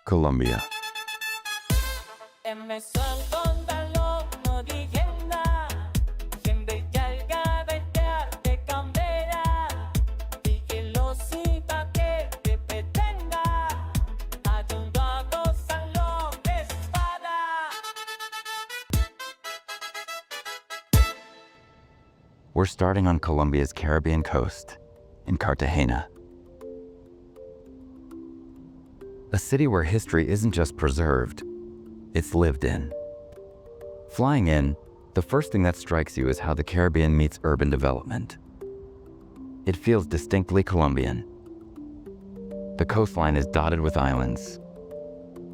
Colombia. We're starting on Colombia's Caribbean coast, in Cartagena. A city where history isn't just preserved, it's lived in. Flying in, the first thing that strikes you is how the Caribbean meets urban development. It feels distinctly Colombian. The coastline is dotted with islands.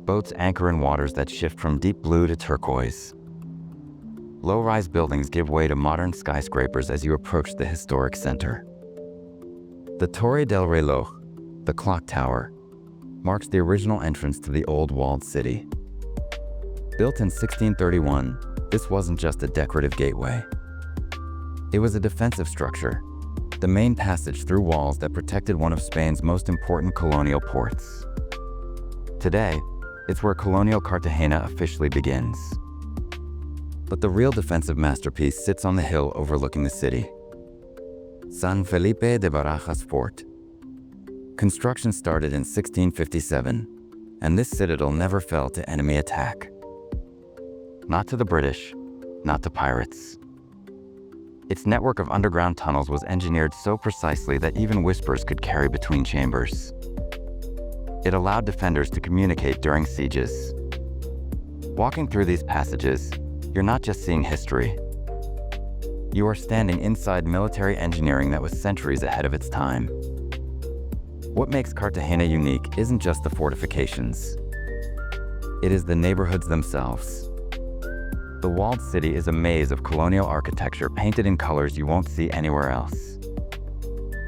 Boats anchor in waters that shift from deep blue to turquoise. Low-rise buildings give way to modern skyscrapers as you approach the historic center. The Torre del Reloj, the clock tower, marks the original entrance to the old walled city. Built in 1631, this wasn't just a decorative gateway. It was a defensive structure, the main passage through walls that protected one of Spain's most important colonial ports. Today, it's where Colonial Cartagena officially begins. But the real defensive masterpiece sits on the hill overlooking the city. San Felipe de Barajas Fort. Construction started in 1657, and this citadel never fell to enemy attack. Not to the British, not to pirates. Its network of underground tunnels was engineered so precisely that even whispers could carry between chambers. It allowed defenders to communicate during sieges. Walking through these passages, you're not just seeing history. You are standing inside military engineering that was centuries ahead of its time. What makes Cartagena unique isn't just the fortifications. It is the neighborhoods themselves. The walled city is a maze of colonial architecture painted in colors you won't see anywhere else.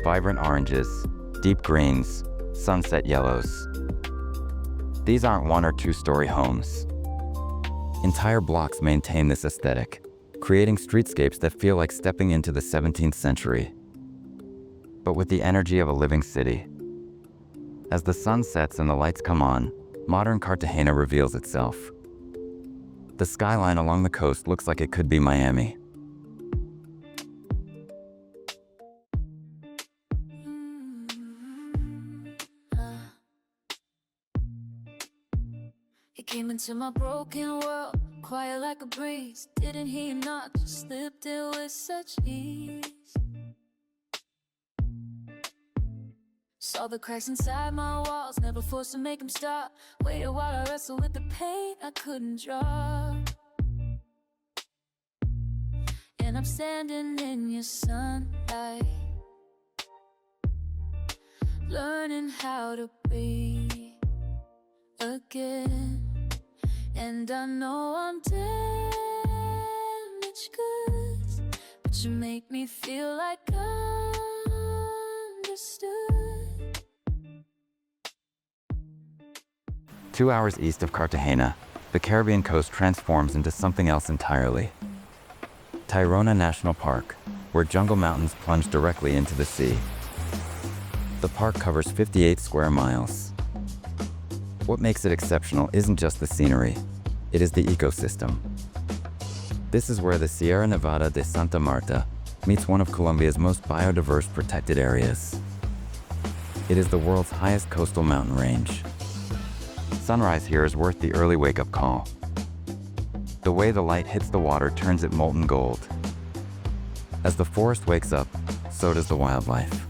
Vibrant oranges, deep greens, sunset yellows. These aren't one or two-story homes. Entire blocks maintain this aesthetic, creating streetscapes that feel like stepping into the 17th century, but with the energy of a living city. As the sun sets and the lights come on, modern Cartagena reveals itself. The skyline along the coast looks like it could be Miami. It came into my broken world, quiet like a breeze. Didn't hear you knock, just slipped in with such ease. Saw the cracks inside my walls, never forced to make them stop. Waited while I wrestled with the pain I couldn't drop. And I'm standing in your sunlight, learning how to breathe again. And I know I'm damaged goods, but you make me feel like I understood. 2 hours east of Cartagena, the Caribbean coast transforms into something else entirely. Tayrona National Park, where jungle mountains plunge directly into the sea. The park covers 58 square miles. What makes it exceptional isn't just the scenery, it is the ecosystem. This is where the Sierra Nevada de Santa Marta meets one of Colombia's most biodiverse protected areas. It is the world's highest coastal mountain range. Sunrise here is worth the early wake-up call. The way the light hits the water turns it molten gold. As the forest wakes up, so does the wildlife.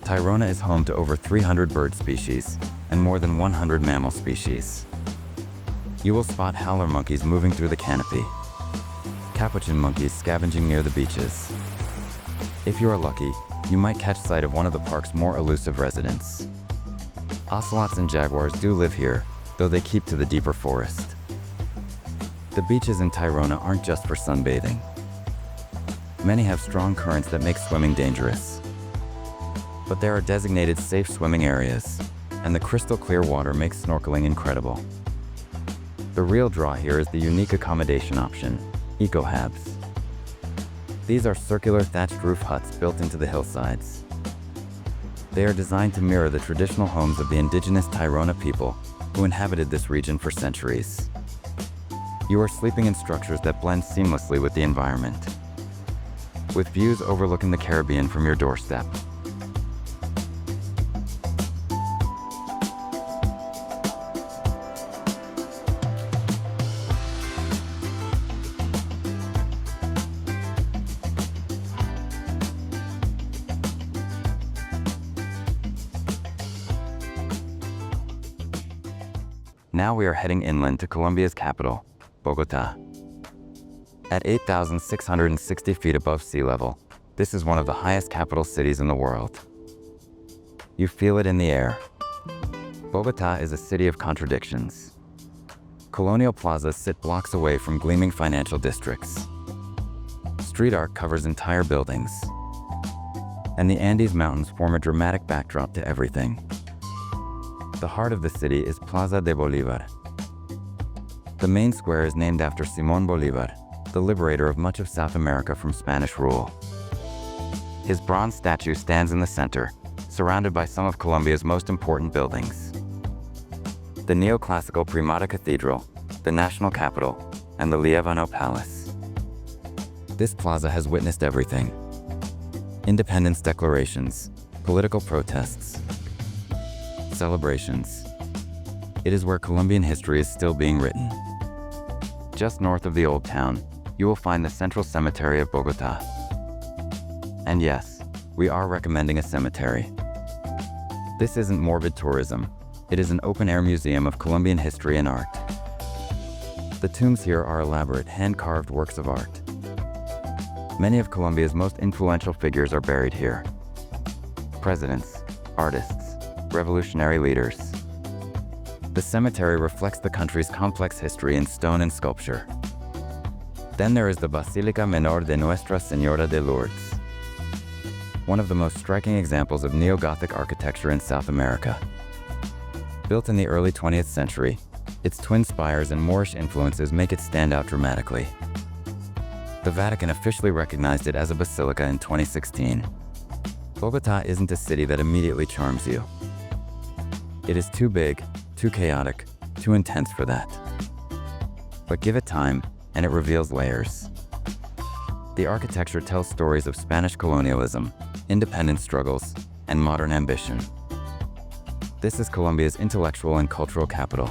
Tayrona is home to over 300 bird species and more than 100 mammal species. You will spot howler monkeys moving through the canopy, capuchin monkeys scavenging near the beaches. If you are lucky, you might catch sight of one of the park's more elusive residents. Ocelots and jaguars do live here, though they keep to the deeper forest. The beaches in Tayrona aren't just for sunbathing. Many have strong currents that make swimming dangerous. But there are designated safe swimming areas, and the crystal clear water makes snorkeling incredible. The real draw here is the unique accommodation option, eco-habs. These are circular thatched roof huts built into the hillsides. They are designed to mirror the traditional homes of the indigenous Tayrona people who inhabited this region for centuries. You are sleeping in structures that blend seamlessly with the environment, with views overlooking the Caribbean from your doorstep. Now we are heading inland to Colombia's capital, Bogota. At 8,660 feet above sea level, this is one of the highest capital cities in the world. You feel it in the air. Bogota is a city of contradictions. Colonial plazas sit blocks away from gleaming financial districts. Street art covers entire buildings. And the Andes Mountains form a dramatic backdrop to everything. The heart of the city is Plaza de Bolívar. The main square is named after Simón Bolívar, the liberator of much of South America from Spanish rule. His bronze statue stands in the center, surrounded by some of Colombia's most important buildings. The neoclassical Primada Cathedral, the National Capitol, and the Liévano Palace. This plaza has witnessed everything. Independence declarations, political protests, celebrations. It is where Colombian history is still being written. Just north of the Old Town, you will find the Central Cemetery of Bogota. And yes, we are recommending a cemetery. This isn't morbid tourism. It is an open-air museum of Colombian history and art. The tombs here are elaborate, hand-carved works of art. Many of Colombia's most influential figures are buried here. Presidents, artists, revolutionary leaders. The cemetery reflects the country's complex history in stone and sculpture. Then there is the Basílica Menor de Nuestra Señora de Lourdes, one of the most striking examples of neo-Gothic architecture in South America. Built in the early 20th century, its twin spires and Moorish influences make it stand out dramatically. The Vatican officially recognized it as a basilica in 2016. Bogota isn't a city that immediately charms you. It is too big, too chaotic, too intense for that. But give it time, and it reveals layers. The architecture tells stories of Spanish colonialism, independence struggles, and modern ambition. This is Colombia's intellectual and cultural capital,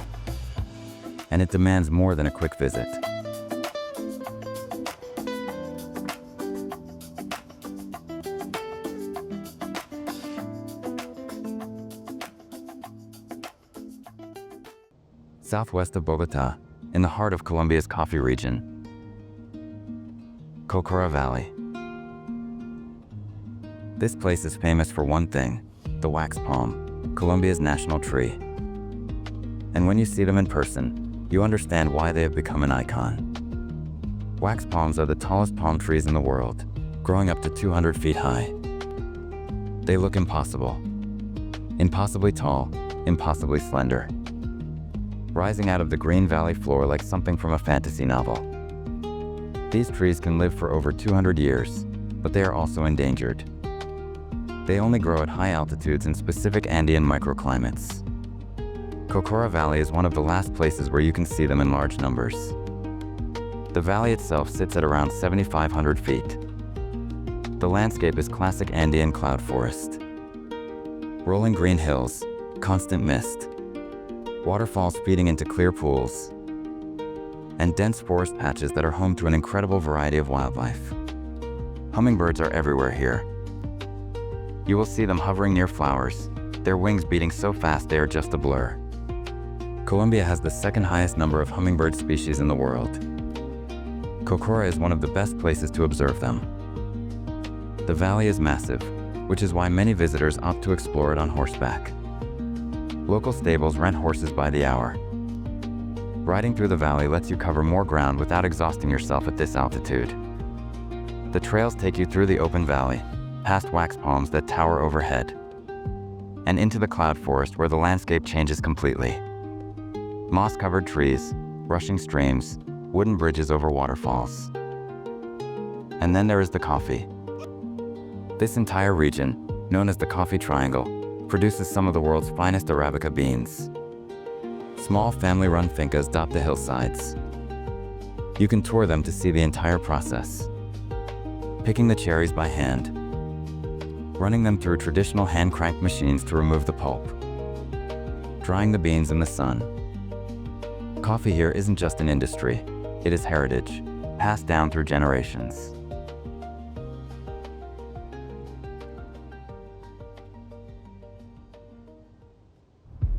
and it demands more than a quick visit. Southwest of Bogota, in the heart of Colombia's coffee region, Cocora Valley. This place is famous for one thing, the wax palm, Colombia's national tree. And when you see them in person, you understand why they have become an icon. Wax palms are the tallest palm trees in the world, growing up to 200 feet high. They look impossible. Impossibly tall, impossibly slender. Rising out of the green valley floor like something from a fantasy novel. These trees can live for over 200 years, but they are also endangered. They only grow at high altitudes in specific Andean microclimates. Cocora Valley is one of the last places where you can see them in large numbers. The valley itself sits at around 7,500 feet. The landscape is classic Andean cloud forest. Rolling green hills, constant mist, waterfalls feeding into clear pools, and dense forest patches that are home to an incredible variety of wildlife. Hummingbirds are everywhere here. You will see them hovering near flowers, their wings beating so fast they are just a blur. Colombia has the second highest number of hummingbird species in the world. Cocora is one of the best places to observe them. The valley is massive, which is why many visitors opt to explore it on horseback. Local stables rent horses by the hour. Riding through the valley lets you cover more ground without exhausting yourself at this altitude. The trails take you through the open valley, past wax palms that tower overhead, and into the cloud forest where the landscape changes completely. Moss-covered trees, rushing streams, wooden bridges over waterfalls. And then there is the coffee. This entire region, known as the Coffee Triangle, produces some of the world's finest Arabica beans. Small family-run fincas dot the hillsides. You can tour them to see the entire process. Picking the cherries by hand, running them through traditional hand-cranked machines to remove the pulp, drying the beans in the sun. Coffee here isn't just an industry, it is heritage, passed down through generations.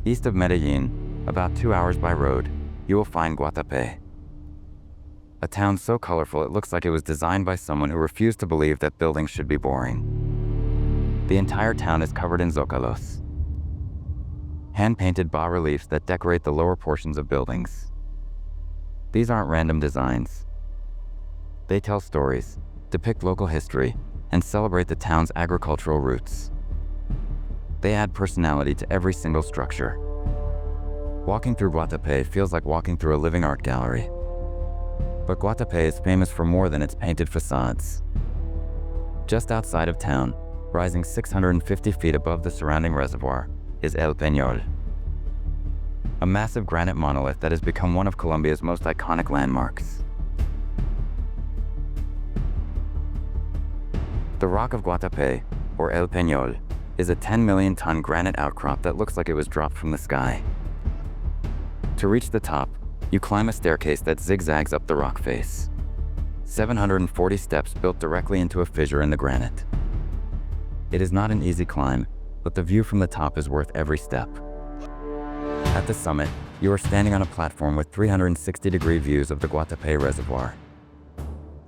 East of Medellin, about 2 hours by road, you will find Guatape. A town so colorful it looks like it was designed by someone who refused to believe that buildings should be boring. The entire town is covered in zócalos, hand-painted bas-reliefs that decorate the lower portions of buildings. These aren't random designs. They tell stories, depict local history, and celebrate the town's agricultural roots. They add personality to every single structure. Walking through Guatape feels like walking through a living art gallery. But Guatape is famous for more than its painted facades. Just outside of town, rising 650 feet above the surrounding reservoir, is El Peñol, a massive granite monolith that has become one of Colombia's most iconic landmarks. The Rock of Guatape, or El Peñol, is a 10 million ton granite outcrop that looks like it was dropped from the sky. To reach the top, you climb a staircase that zigzags up the rock face. 740 steps built directly into a fissure in the granite. It is not an easy climb, but the view from the top is worth every step. At the summit, you are standing on a platform with 360-degree views of the Guatape Reservoir,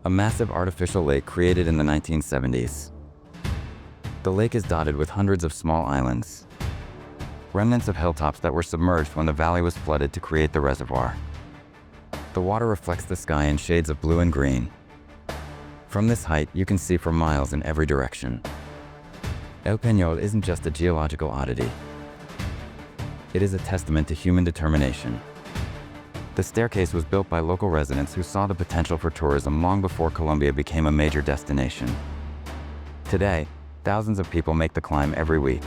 a massive artificial lake created in the 1970s. The lake is dotted with hundreds of small islands, remnants of hilltops that were submerged when the valley was flooded to create the reservoir. The water reflects the sky in shades of blue and green. From this height, you can see for miles in every direction. El Peñol isn't just a geological oddity. It is a testament to human determination. The staircase was built by local residents who saw the potential for tourism long before Colombia became a major destination. Today, thousands of people make the climb every week,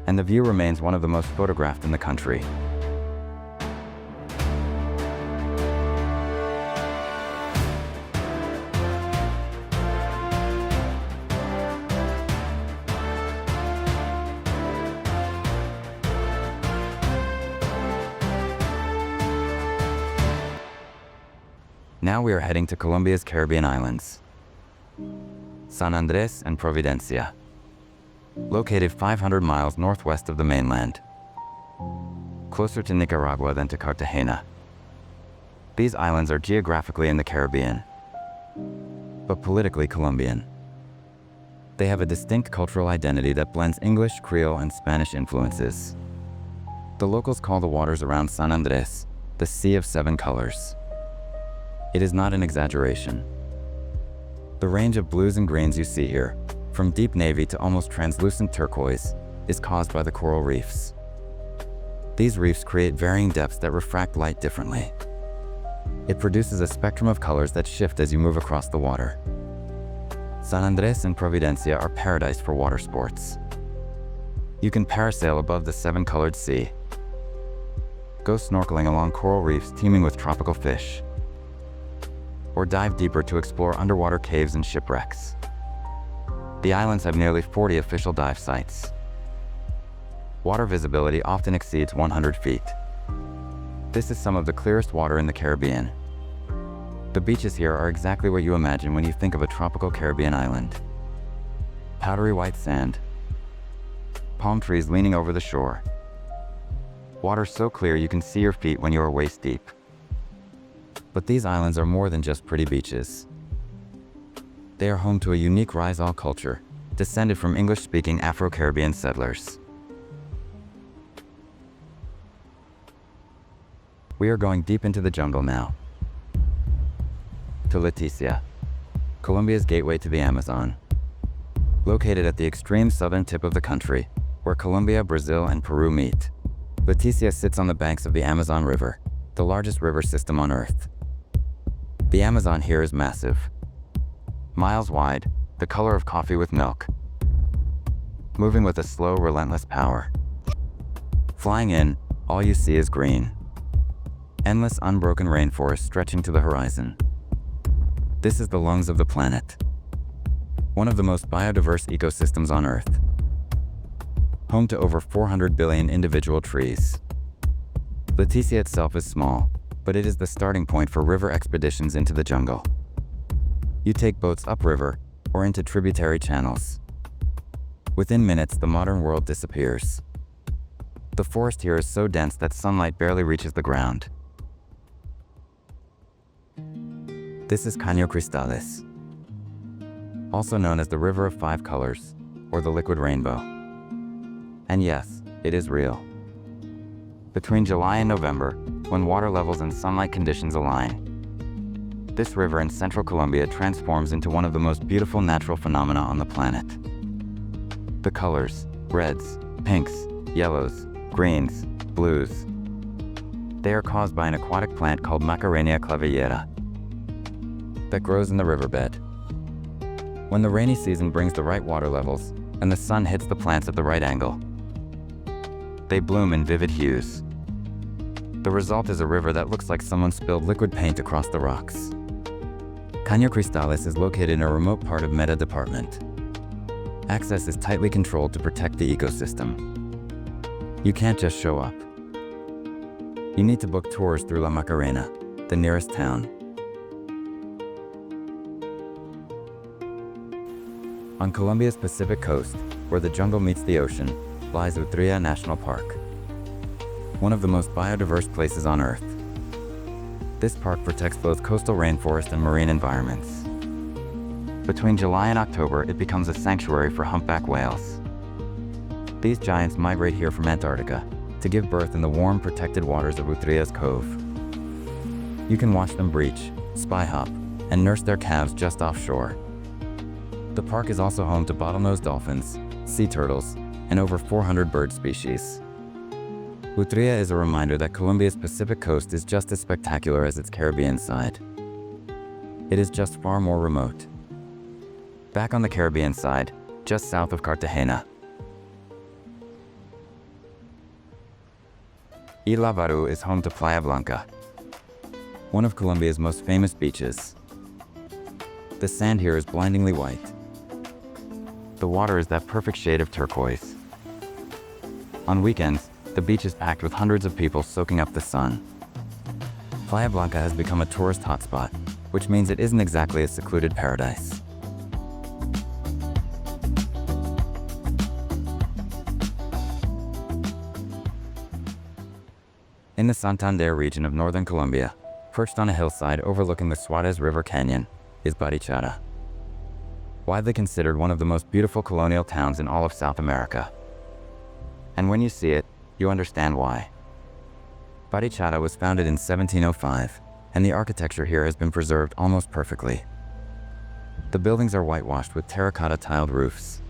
and the view remains one of the most photographed in the country. Now we are heading to Colombia's Caribbean islands, San Andrés and Providencia, located 500 miles northwest of the mainland, closer to Nicaragua than to Cartagena. These islands are geographically in the Caribbean, but politically Colombian. They have a distinct cultural identity that blends English, Creole, and Spanish influences. The locals call the waters around San Andrés the Sea of Seven Colors. It is not an exaggeration. The range of blues and greens you see here, from deep navy to almost translucent turquoise, is caused by the coral reefs. These reefs create varying depths that refract light differently. It produces a spectrum of colors that shift as you move across the water. San Andrés and Providencia are paradise for water sports. You can parasail above the seven-colored sea, go snorkeling along coral reefs teeming with tropical fish, or dive deeper to explore underwater caves and shipwrecks. The islands have nearly 40 official dive sites. Water visibility often exceeds 100 feet. This is some of the clearest water in the Caribbean. The beaches here are exactly what you imagine when you think of a tropical Caribbean island. Powdery white sand, palm trees leaning over the shore, water so clear you can see your feet when you are waist deep. But these islands are more than just pretty beaches. They are home to a unique Rizal culture, descended from English-speaking Afro-Caribbean settlers. We are going deep into the jungle now, to Leticia, Colombia's gateway to the Amazon. Located at the extreme southern tip of the country, where Colombia, Brazil, and Peru meet, Leticia sits on the banks of the Amazon River, the largest river system on Earth. The Amazon here is massive, Miles wide, the color of coffee with milk. Moving with a slow, relentless power. Flying in, all you see is green. Endless, unbroken rainforest stretching to the horizon. This is the lungs of the planet. One of the most biodiverse ecosystems on Earth. Home to over 400 billion individual trees. Leticia itself is small, but it is the starting point for river expeditions into the jungle. You take boats upriver or into tributary channels. Within minutes, the modern world disappears. The forest here is so dense that sunlight barely reaches the ground. This is Caño Cristales, also known as the River of Five Colors, or the Liquid Rainbow. And yes, it is real. Between July and November, when water levels and sunlight conditions align, this river in central Colombia transforms into one of the most beautiful natural phenomena on the planet. The colors, reds, pinks, yellows, greens, blues. They are caused by an aquatic plant called Macarenia clavellera that grows in the riverbed. When the rainy season brings the right water levels and the sun hits the plants at the right angle, they bloom in vivid hues. The result is a river that looks like someone spilled liquid paint across the rocks. Caño Cristales is located in a remote part of Medellin department. Access is tightly controlled to protect the ecosystem. You can't just show up. You need to book tours through La Macarena, the nearest town. On Colombia's Pacific coast, where the jungle meets the ocean, lies Utría National Park, one of the most biodiverse places on Earth. This park protects both coastal rainforest and marine environments. Between July and October, it becomes a sanctuary for humpback whales. These giants migrate here from Antarctica to give birth in the warm, protected waters of Utría's Cove. You can watch them breach, spy hop, and nurse their calves just offshore. The park is also home to bottlenose dolphins, sea turtles, and over 400 bird species. Utría is a reminder that Colombia's Pacific coast is just as spectacular as its Caribbean side. It is just far more remote. Back on the Caribbean side, just south of Cartagena. Isla Barú is home to Playa Blanca, one of Colombia's most famous beaches. The sand here is blindingly white. The water is that perfect shade of turquoise. On weekends, the beach is packed with hundreds of people soaking up the sun. Playa Blanca has become a tourist hotspot, which means it isn't exactly a secluded paradise. In the Santander region of northern Colombia, perched on a hillside overlooking the Suárez River Canyon, is Barichara. Widely considered one of the most beautiful colonial towns in all of South America. And when you see it, you understand why. Barichara was founded in 1705, and the architecture here has been preserved almost perfectly. The buildings are whitewashed with terracotta tiled roofs.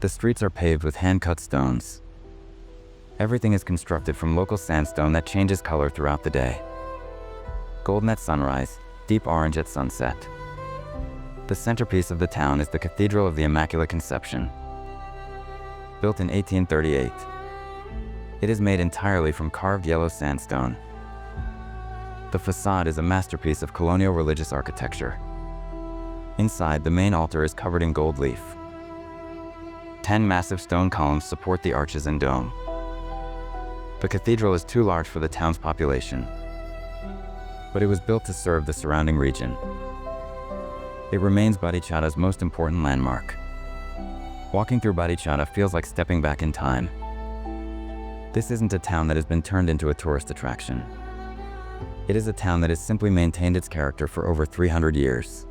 The streets are paved with hand-cut stones. Everything is constructed from local sandstone that changes color throughout the day. Golden at sunrise, deep orange at sunset. The centerpiece of the town is the Cathedral of the Immaculate Conception. Built in 1838, it is made entirely from carved yellow sandstone. The facade is a masterpiece of colonial religious architecture. Inside, the main altar is covered in gold leaf. 10 massive stone columns support the arches and dome. The cathedral is too large for the town's population, but it was built to serve the surrounding region. It remains Barichara's most important landmark. Walking through Barichara feels like stepping back in time. This isn't a town that has been turned into a tourist attraction. It is a town that has simply maintained its character for over 300 years.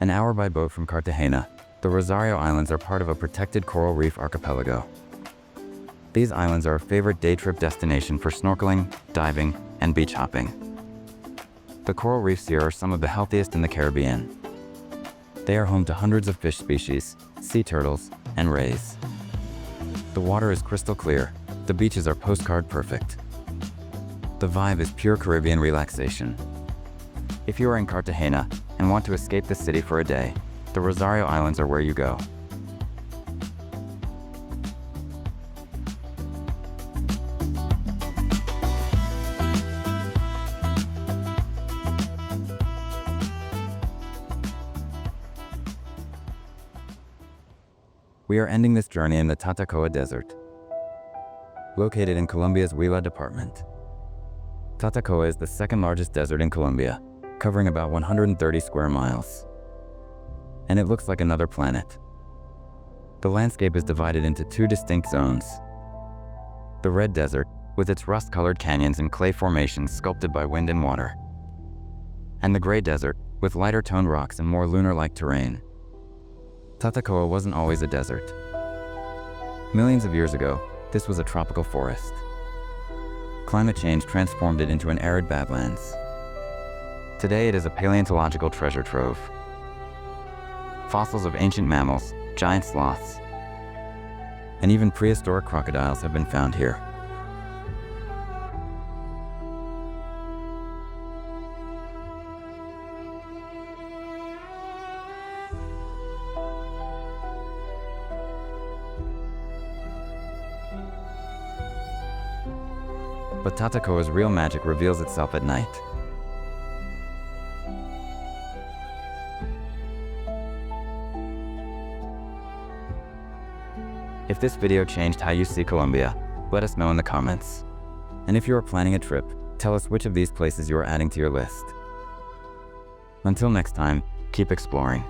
An hour by boat from Cartagena, the Rosario Islands are part of a protected coral reef archipelago. These islands are a favorite day trip destination for snorkeling, diving, and beach hopping. The coral reefs here are some of the healthiest in the Caribbean. They are home to hundreds of fish species, sea turtles, and rays. The water is crystal clear. The beaches are postcard perfect. The vibe is pure Caribbean relaxation. If you are in Cartagena and want to escape the city for a day, the Rosario Islands are where you go. We are ending this journey in the Tatacoa Desert, located in Colombia's Huila department. Tatacoa is the second largest desert in Colombia, covering about 130 square miles. And it looks like another planet. The landscape is divided into two distinct zones. The Red Desert, with its rust-colored canyons and clay formations sculpted by wind and water. And the Gray Desert, with lighter-toned rocks and more lunar-like terrain. Tatacoa wasn't always a desert. Millions of years ago, this was a tropical forest. Climate change transformed it into an arid badlands. Today it is a paleontological treasure trove. Fossils of ancient mammals, giant sloths, and even prehistoric crocodiles have been found here. But Tatacoa's real magic reveals itself at night. If this video changed how you see Colombia, let us know in the comments. And if you are planning a trip, tell us which of these places you are adding to your list. Until next time, keep exploring.